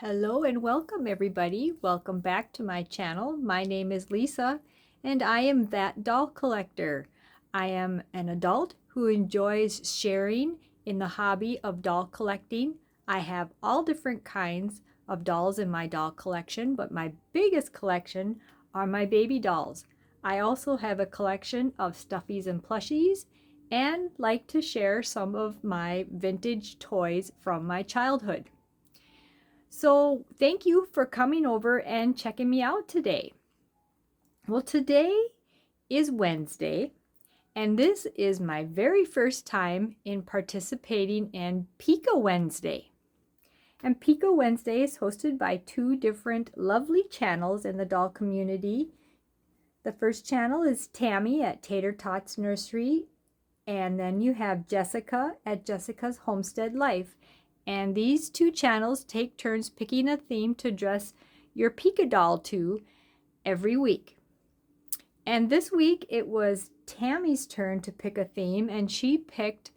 Hello and welcome everybody. Welcome back to my channel. My name is Lisa and I am that doll collector. I am an adult who enjoys sharing in the hobby of doll collecting. I have all different kinds of dolls in my doll collection, but my biggest collection are my baby dolls. I also have a collection of stuffies and plushies and like to share some of my vintage toys from my childhood. So thank you for coming over and checking me out today. Well, today is Wednesday, and this is my very first time in participating in Peeka Wednesday. And Peeka Wednesday is hosted by two different lovely channels in the doll community. The first channel is Tami at Tater Tots Nursery, and then you have Jessica at Jessica's Homestead Life. And these two channels take turns picking a theme to dress your Peeka doll to every week. And this week it was Tami's turn to pick a theme, and she picked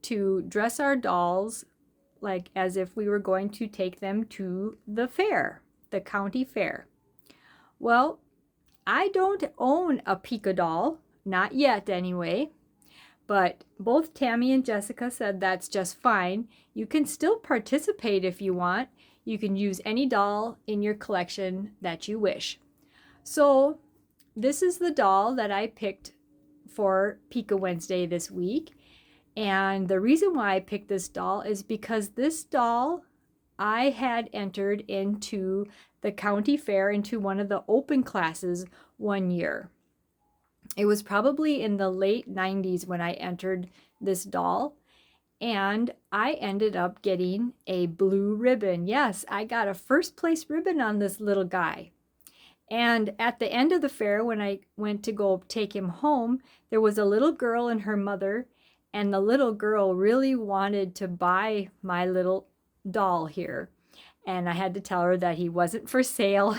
to dress our dolls like as if we were going to take them to the fair, the county fair. Well, I don't own a Peeka doll, not yet anyway. But both Tami and Jessica said that's just fine. You can still participate if you want. You can use any doll in your collection that you wish. So this is the doll that I picked for Peeka Wednesday this week. And the reason why I picked this doll is because this doll I had entered into the county fair into one of the open classes one year. It was probably in the late 90s when I entered this doll, and I ended up getting a blue ribbon. Yes, I got a first place ribbon on this little guy. And at the end of the fair, when I went to go take him home, there was a little girl and her mother, and the little girl really wanted to buy my little doll here. And I had to tell her that he wasn't for sale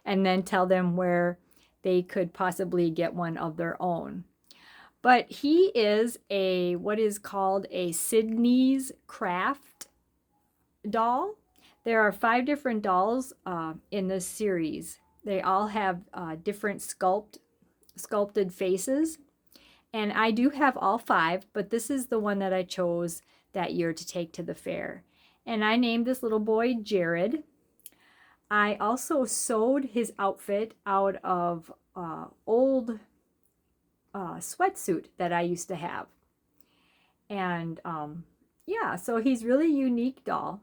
and then tell them where they could possibly get one of their own. But he is a what is called a Sidney's craft doll. There are 5 different dolls in this series. They all have different sculpted faces. And I do have all 5, but this is the one that I chose that year to take to the fair. And I named this little boy Jared. I also sewed his outfit out of old sweatsuit that I used to have. And yeah, so he's really unique doll.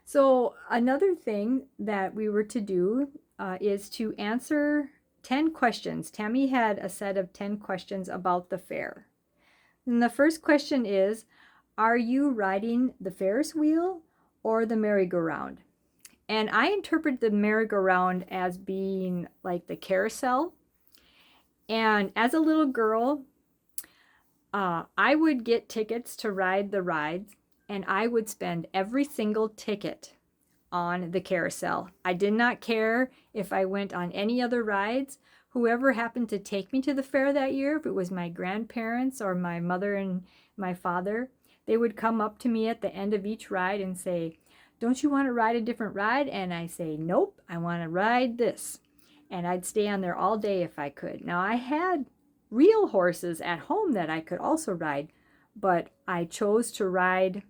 So another thing that we were to do is to answer 10 questions. Tami had a set of 10 questions about the fair. And the first question is, are you riding the Ferris wheel or the merry-go-round? And I interpret the merry-go-round as being like the carousel. And as a little girl, I would get tickets to ride the rides, and I would spend every single ticket on the carousel. I did not care if I went on any other rides. Whoever happened to take me to the fair that year, if it was my grandparents or my mother and my father, they would come up to me at the end of each ride and say, "Don't you want to ride a different ride?" And I say, "Nope, I want to ride this." And I'd stay on there all day if I could. Now, I had real horses at home that I could also ride, but I chose to ride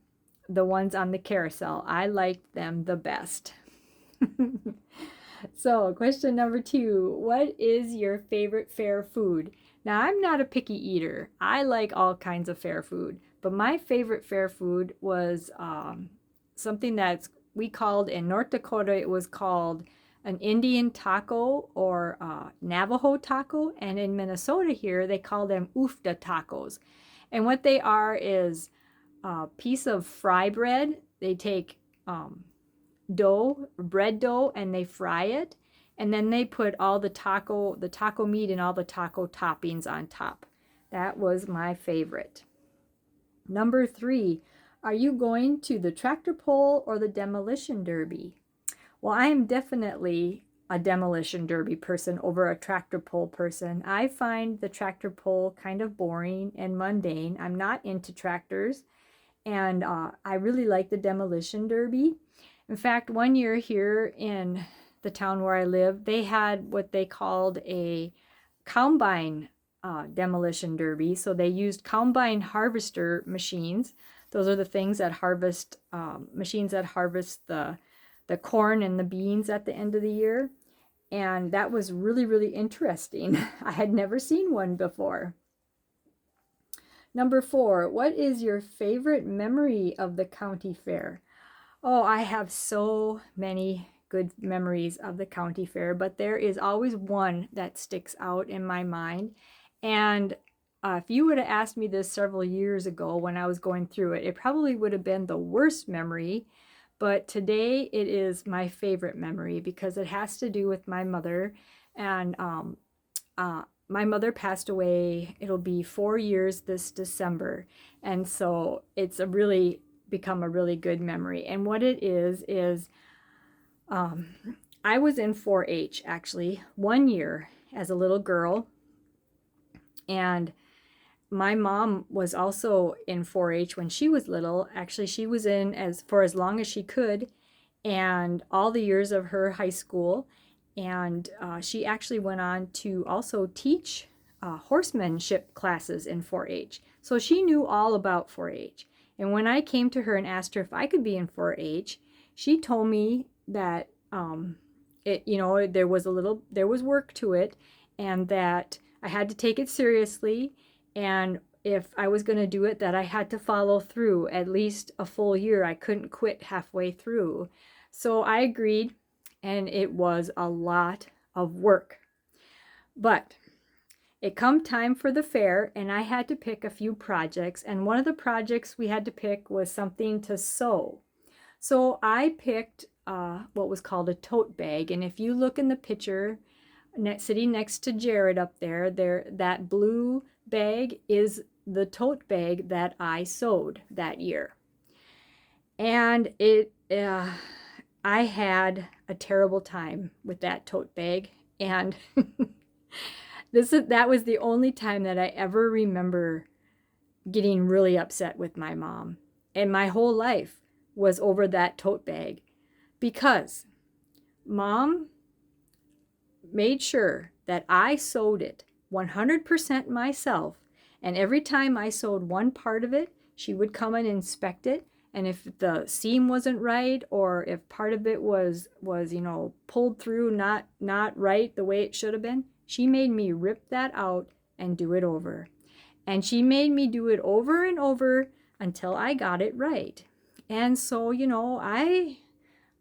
the ones on the carousel. I liked them the best. So, question number 2, what is your favorite fair food? Now, I'm not a picky eater. I like all kinds of fair food, but my favorite fair food was something that we called in North Dakota, it was called an Indian taco or Navajo taco. And in Minnesota here, they call them ufta tacos. And what they are is a piece of fry bread. They take bread dough, and they fry it. And then they put all the taco meat and all the taco toppings on top. That was my favorite. Number 3, are you going to the tractor pull or the demolition derby? Well, I am definitely a demolition derby person over a tractor pull person. I find the tractor pull kind of boring and mundane. I'm not into tractors, And I really like the demolition derby. In fact, one year here in the town where I live, they had what they called a combine demolition derby. So they used combine harvester machines. Those are the things that harvest, machines that harvest the corn and the beans at the end of the year. And that was really, really interesting. I had never seen one before. Number 4, what is your favorite memory of the county fair? Oh, I have so many good memories of the county fair, but there is always one that sticks out in my mind. And if you would have asked me this several years ago when I was going through it, it probably would have been the worst memory. But today it is my favorite memory because it has to do with my mother. And my mother passed away, it'll be 4 years this December. And so it's a really become a really good memory. And what it is I was in 4-H actually 1 year as a little girl. And my mom was also in 4-H when she was little. Actually, she was in as long as she could, and all the years of her high school. And she actually went on to also teach horsemanship classes in 4-H. So she knew all about 4-H. And when I came to her and asked her if I could be in 4-H, she told me that there was work to it, and that I had to take it seriously, and if I was going to do it, that I had to follow through at least a full year. I couldn't quit halfway through. So I agreed, and it was a lot of work. But it come time for the fair, and I had to pick a few projects, and one of the projects we had to pick was something to sew. So I picked what was called a tote bag, and if you look in the picture sitting next to Jared up there, that blue bag is the tote bag that I sewed that year. And I had a terrible time with that tote bag, and that was the only time that I ever remember getting really upset with my mom. And my whole life was over that tote bag, because Mom made sure that I sewed it 100% myself. And every time I sewed one part of it, she would come and inspect it. And if the seam wasn't right, or if part of it was pulled through not right the way it should have been, she made me rip that out and do it over. And she made me do it over and over until I got it right. And so,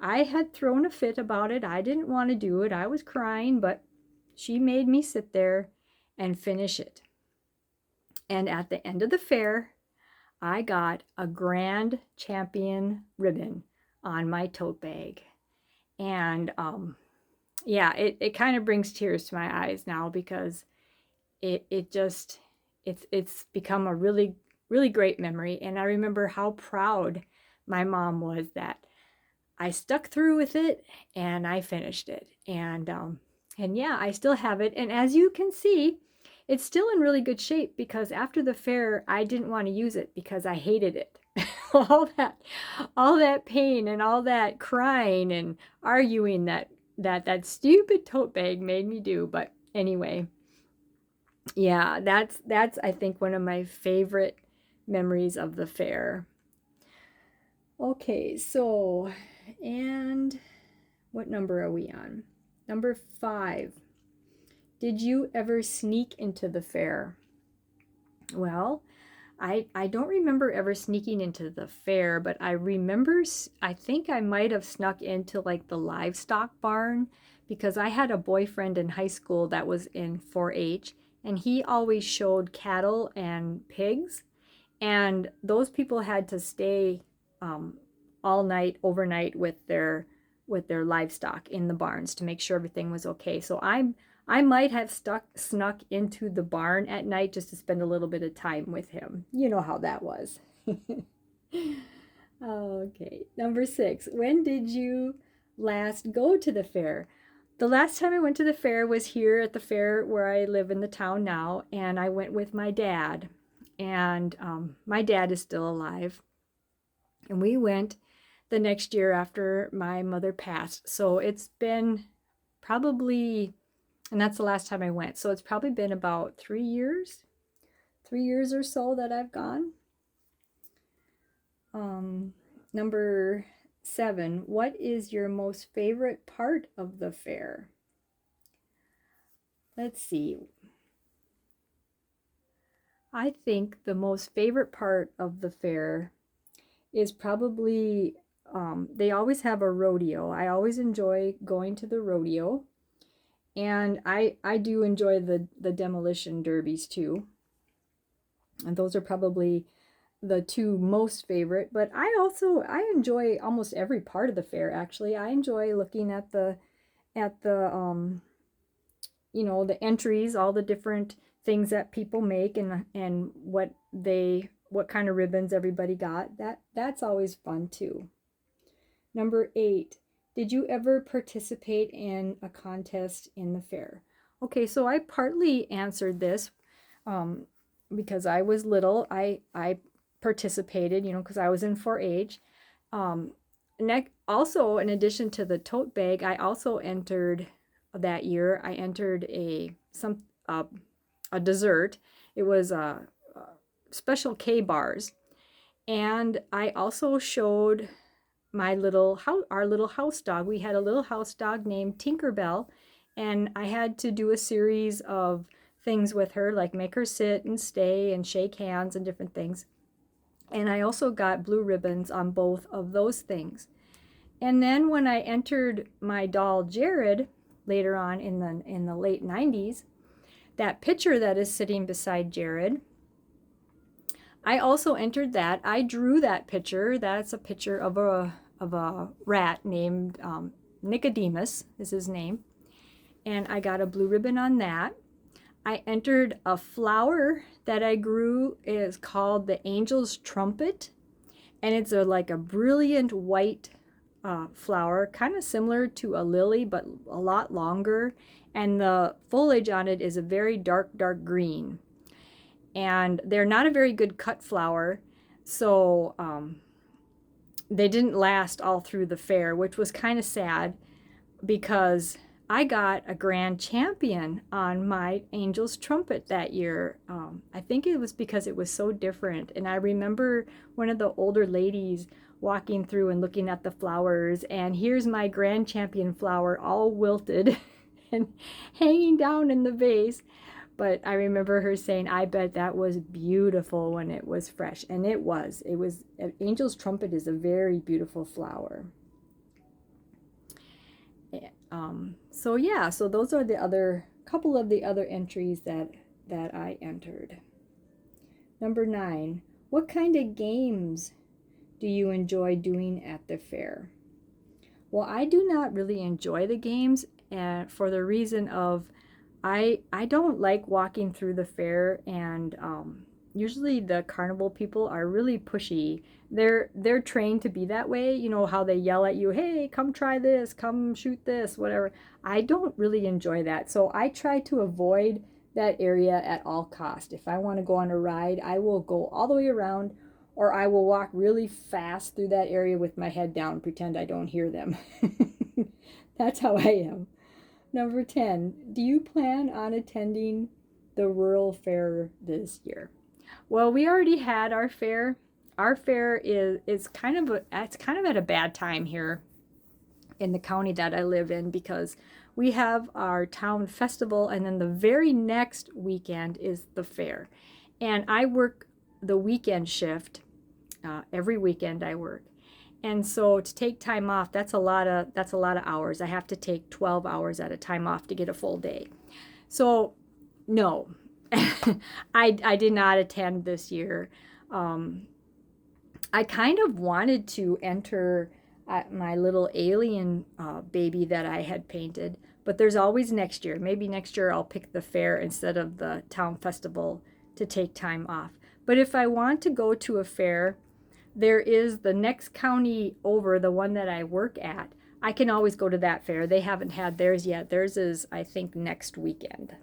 I had thrown a fit about it. I didn't want to do it. I was crying, but she made me sit there and finish it. And at the end of the fair, I got a grand champion ribbon on my tote bag. And it kind of brings tears to my eyes now, because it's become a really, really great memory. And I remember how proud my mom was that I stuck through with it and I finished it. And I still have it. And as you can see, it's still in really good shape, because after the fair, I didn't want to use it because I hated it. all that pain and all that crying and arguing that stupid tote bag made me do. But anyway, yeah, that's I think one of my favorite memories of the fair. Okay, so, and what number are we on? Number 5. Did you ever sneak into the fair? Well, I don't remember ever sneaking into the fair, but I think I might have snuck into like the livestock barn, because I had a boyfriend in high school that was in 4-H, and he always showed cattle and pigs, and those people had to stay all night, overnight with their livestock in the barns to make sure everything was okay. So I might have snuck into the barn at night just to spend a little bit of time with him. You know how that was. Okay, number 6. When did you last go to the fair? The last time I went to the fair was here at the fair where I live in the town now, and I went with my dad. And my dad is still alive. And we went the next year after my mother passed. So it's been probably, and that's the last time I went. So it's probably been about 3 years or so that I've gone. Number 7, what is your most favorite part of the fair? Let's see. I think the most favorite part of the fair is probably, they always have a rodeo. I always enjoy going to the rodeo. And I do enjoy the demolition derbies too. And those are probably the two most favorite. But I enjoy almost every part of the fair actually. I enjoy looking at the the entries, all the different things that people make and what kind of ribbons everybody got. That's always fun too. Number 8, did you ever participate in a contest in the fair? Okay, so I partly answered this because I was little. I participated, because I was in 4-H. Also, in addition to the tote bag, I also entered that year. I entered a dessert. It was special K bars, and I also showed our little house dog. We had a little house dog named Tinkerbell, and I had to do a series of things with her, like make her sit and stay and shake hands and different things. And I also got blue ribbons on both of those things. And then when I entered my doll Jared later on in the late 90s, that picture that is sitting beside Jared, I also entered that. I drew that picture. That's a picture of a rat named Nicodemus is his name. And I got a blue ribbon on that. I entered a flower that I grew. Is called the Angel's Trumpet. And it's like a brilliant white flower, kind of similar to a lily, but a lot longer. And the foliage on it is a very dark green. And they're not a very good cut flower, so they didn't last all through the fair, which was kind of sad because I got a grand champion on my Angel's Trumpet that year. I think it was because it was so different. And I remember one of the older ladies walking through and looking at the flowers, and here's my grand champion flower all wilted and hanging down in the vase. But I remember her saying, I bet that was beautiful when it was fresh. And it was. Angel's Trumpet is a very beautiful flower. So yeah, so those are the couple of the other entries that I entered. Number 9, what kind of games do you enjoy doing at the fair? Well, I do not really enjoy the games, and for the reason of I don't like walking through the fair, and usually the carnival people are really pushy. They're trained to be that way. You know how they yell at you, hey, come try this, come shoot this, whatever. I don't really enjoy that. So I try to avoid that area at all cost. If I want to go on a ride, I will go all the way around, or I will walk really fast through that area with my head down, pretend I don't hear them. That's how I am. Number 10, do you plan on attending the rural fair this year? Well, we already had our fair. Our fair is kind of at a bad time here in the county that I live in, because we have our town festival, and then the very next weekend is the fair. And I work the weekend shift. Every weekend I work. And so to take time off, that's a lot of hours. I have to take 12 hours at a time off to get a full day. So no, I did not attend this year. I kind of wanted to enter my little alien baby that I had painted, but there's always next year. Maybe next year I'll pick the fair instead of the town festival to take time off. But if I want to go to a fair, there is the next county over, the one that I work at. I can always go to that fair. They haven't had theirs yet. Theirs is, I think, next weekend.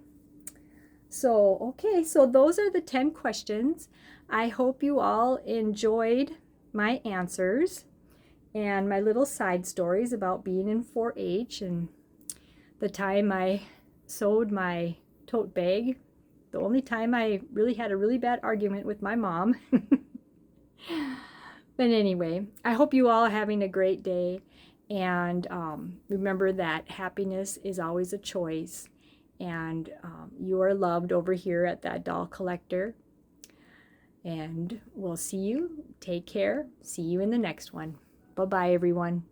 So, okay, so those are the 10 questions. I hope you all enjoyed my answers and my little side stories about being in 4-H and the time I sewed my tote bag. The only time I really had a really bad argument with my mom. But anyway, I hope you all are having a great day. And remember that happiness is always a choice. And you are loved over here at That Doll Collector. And we'll see you. Take care. See you in the next one. Bye-bye, everyone.